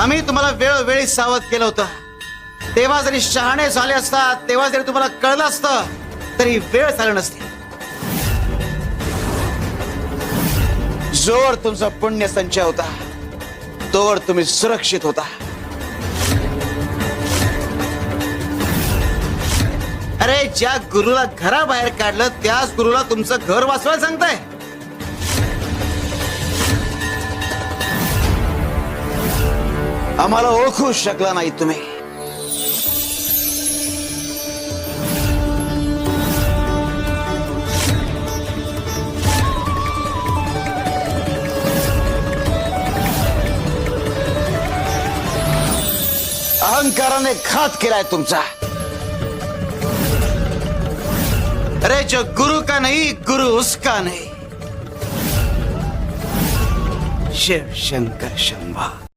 आम्ही तुम्हाला वेळोवेळी सावध केलं होतं. तेव्हा जरी शहाणे झाले असतात, तेव्हा जरी तुम्हाला कळलं असतं तरी वेळ झाली नसती. जोर तुमचा पुण्य संचय होता तोवर तुम्ही सुरक्षित होता. अरे ज्या गुरुला घराबाहेर काढलं त्याच गुरुला तुमचं घर वाचवायला सांगताय. आम्हाला ओळखू शकला नाही तुम्ही. अहंकाराने घात केलाय तुमचा. अरे जो गुरु का नहीं गुरु उसका नहीं. शिव शंकर शंभा.